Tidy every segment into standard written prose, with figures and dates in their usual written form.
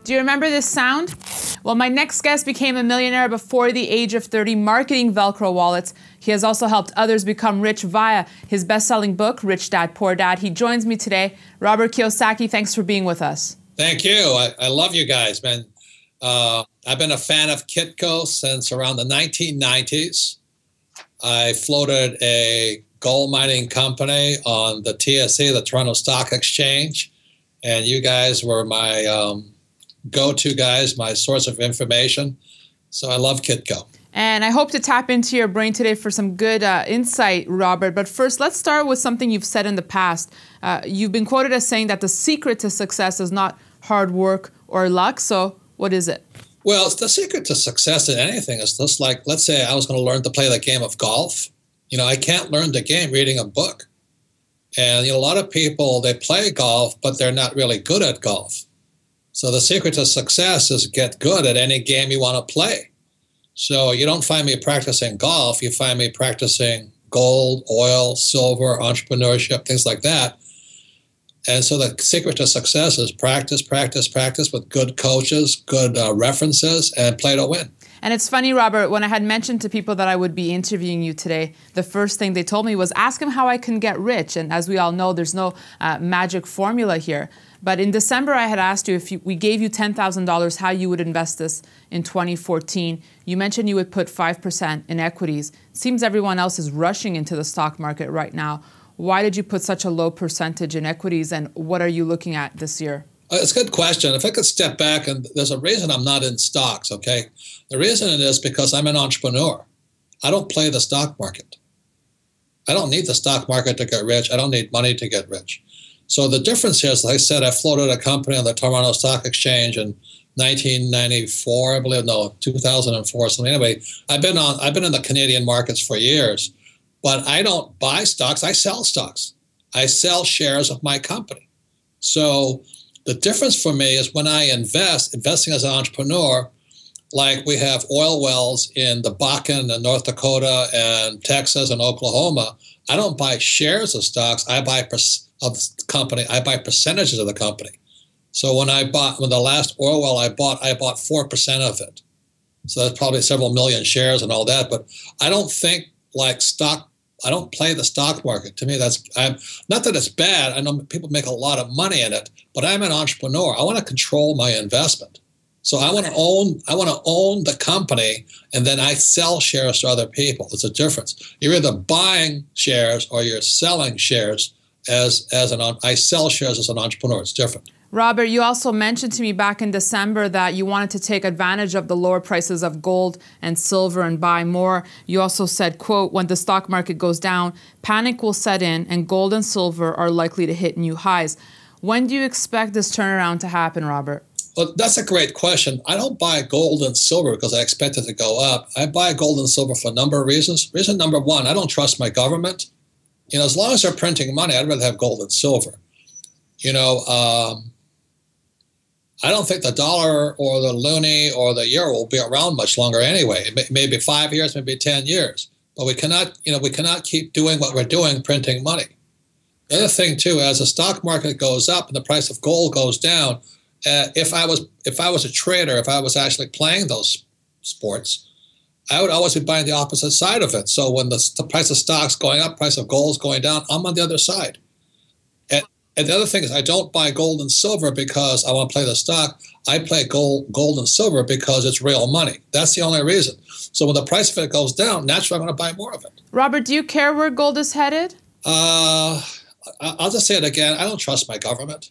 Do you remember this sound? Well, my next guest became a millionaire before the age of 30 marketing Velcro wallets. He has also helped others become rich via his best-selling book, Rich Dad, Poor Dad. He joins me today. Robert Kiyosaki, thanks for being with us. Thank you. I love you guys, man. I've been a fan of Kitco since around the 1990s. I floated a gold mining company on the TSE, the Toronto Stock Exchange, and you guys were my go-to guys, my source of information. So I love Kitco. And I hope to tap into your brain today for some good insight, Robert. But first, let's start with something you've said in the past. You've been quoted as saying that the secret to success is not hard work or luck. So what is it? Well, the secret to success in anything is just like, let's say I was going to learn to play the game of golf. You know, I can't learn the game reading a book. And, a lot of people, they play golf, but they're not really good at golf. So the secret to success is get good at any game you want to play. So you don't find me practicing golf. You find me practicing gold, oil, silver, entrepreneurship, things like that. And so the secret to success is practice, practice, practice with good coaches, good references, and play to win. And it's funny, Robert, when I had mentioned to people that I would be interviewing you today, the first thing they told me was, ask him how I can get rich. And as we all know, there's no magic formula here. But in December, I had asked you if we gave you $10,000, how you would invest this in 2014. You mentioned you would put 5% in equities. It seems everyone else is rushing into the stock market right now. Why did you put such a low percentage in equities, and what are you looking at this year? It's a good question. If I could step back, and there's a reason I'm not in stocks, okay? The reason it is because I'm an entrepreneur. I don't play the stock market. I don't need the stock market to get rich. I don't need money to get rich. So the difference here is, like I said, I floated a company on the Toronto Stock Exchange in 1994, I believe, no, 2004. So anyway, I've been in the Canadian markets for years, but I don't buy stocks. I sell stocks. I sell shares of my company. So the difference for me is when I investing as an entrepreneur, like we have oil wells in the Bakken and North Dakota and Texas and Oklahoma, I don't buy shares of stocks. I buy of the company. I buy percentages of the when the last oil well I bought 4% of it. So that's probably several million shares and all that. But I don't think like stock. I don't play the stock market. To me, not that it's bad. I know people make a lot of money in it, but I'm an entrepreneur. I want to control my investment. So I want to own the company, and then I sell shares to other people. It's a difference. You're either buying shares or you're selling shares I sell shares as an entrepreneur. It's different. Robert, you also mentioned to me back in December that you wanted to take advantage of the lower prices of gold and silver and buy more. You also said, quote, when the stock market goes down, panic will set in and gold and silver are likely to hit new highs. When do you expect this turnaround to happen, Robert? Well, that's a great question. I don't buy gold and silver because I expect it to go up. I buy gold and silver for a number of reasons. Reason number one, I don't trust my government. As long as they're printing money, I'd rather have gold and silver. I don't think the dollar or the loonie or the euro will be around much longer anyway. Maybe 5 years, maybe 10 years. But we cannot keep doing what we're doing, printing money. The other thing too, as the stock market goes up and the price of gold goes down, if I was a trader, if I was actually playing those sports, I would always be buying the opposite side of it. So when the price of stock's going up, price of gold's going down, I'm on the other side. And the other thing is I don't buy gold and silver because I want to play the stock. I play gold and silver because it's real money. That's the only reason. So when the price of it goes down, naturally I'm going to buy more of it. Robert, do you care where gold is headed? I'll just say it again. I don't trust my government.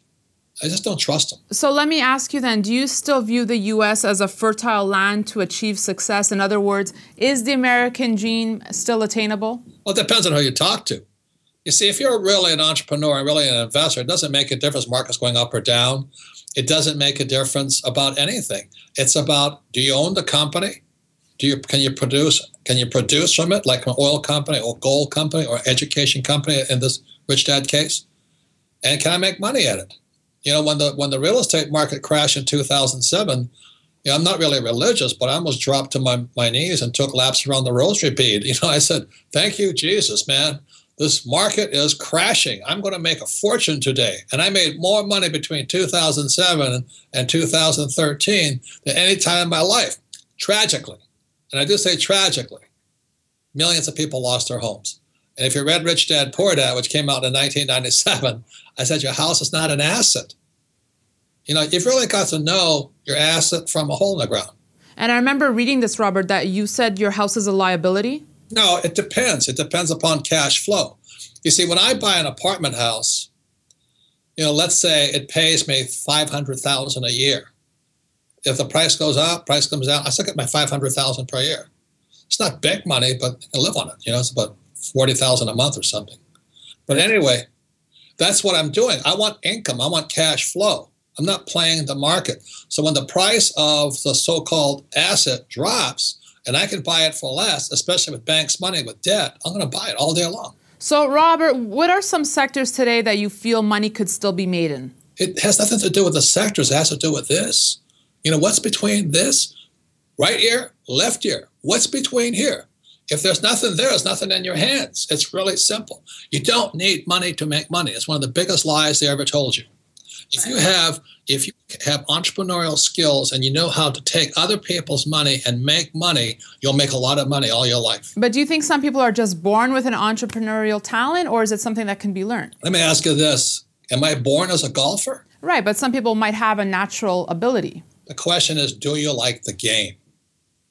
I just don't trust them. So let me ask you then, do you still view the U.S. as a fertile land to achieve success? In other words, is the American dream still attainable? Well, it depends on who you talk to. You see, if you're really an entrepreneur and really an investor, it doesn't make a difference markets going up or down. It doesn't make a difference about anything. It's about, do you own the company? Can you produce from it, like an oil company or gold company or education company in this Rich Dad case? And can I make money at it? When the real estate market crashed in 2007, I'm not really religious, but I almost dropped to my knees and took laps around the rosary bead. I said, thank you, Jesus, man. this market is crashing. I'm going to make a fortune today. And I made more money between 2007 and 2013 than any time in my life, tragically. And I do say tragically. Millions of people lost their homes. And if you read Rich Dad, Poor Dad, which came out in 1997, I said, your house is not an asset. You know, you've really got to know your asset from a hole in the ground. And I remember reading this, Robert, that you said your house is a liability. No, it depends. It depends upon cash flow. You see, when I buy an apartment house, you know, let's say it pays me $500,000 a year. If the price goes up, price comes down, I still get my $500,000 per year. It's not big money, but I live on it. You know, it's about $40,000 a month or something. But anyway, that's what I'm doing. I want income. I want cash flow. I'm not playing the market. So when the price of the so-called asset drops, and I can buy it for less, especially with banks' money, with debt, I'm going to buy it all day long. So, Robert, what are some sectors today that you feel money could still be made in? It has nothing to do with the sectors. It has to do with this. You know, what's between this? Right ear, left ear. What's between here? If there's nothing there, there's nothing in your hands. It's really simple. You don't need money to make money. It's one of the biggest lies they ever told you. If you have entrepreneurial skills and you know how to take other people's money and make money, you'll make a lot of money all your life. But do you think some people are just born with an entrepreneurial talent, or is it something that can be learned? Let me ask you this. Am I born as a golfer? Right, but some people might have a natural ability. The question is, do you like the game?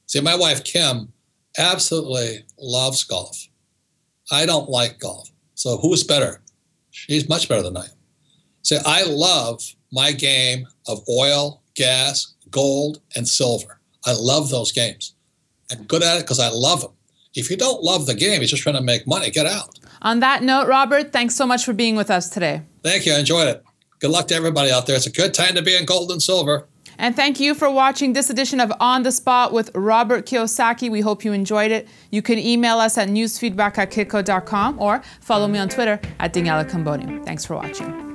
See, my wife, Kim, absolutely loves golf. I don't like golf. So who's better? She's much better than I am. See, I love my game of oil, gas, gold, and silver. I love those games. I'm good at it because I love them. If you don't love the game, you're just trying to make money, get out. On that note, Robert, thanks so much for being with us today. Thank you. I enjoyed it. Good luck to everybody out there. It's a good time to be in gold and silver. And thank you for watching this edition of On the Spot with Robert Kiyosaki. We hope you enjoyed it. You can email us at newsfeedback@kitco.com or follow me on Twitter @Daniela Camboni. Thanks for watching.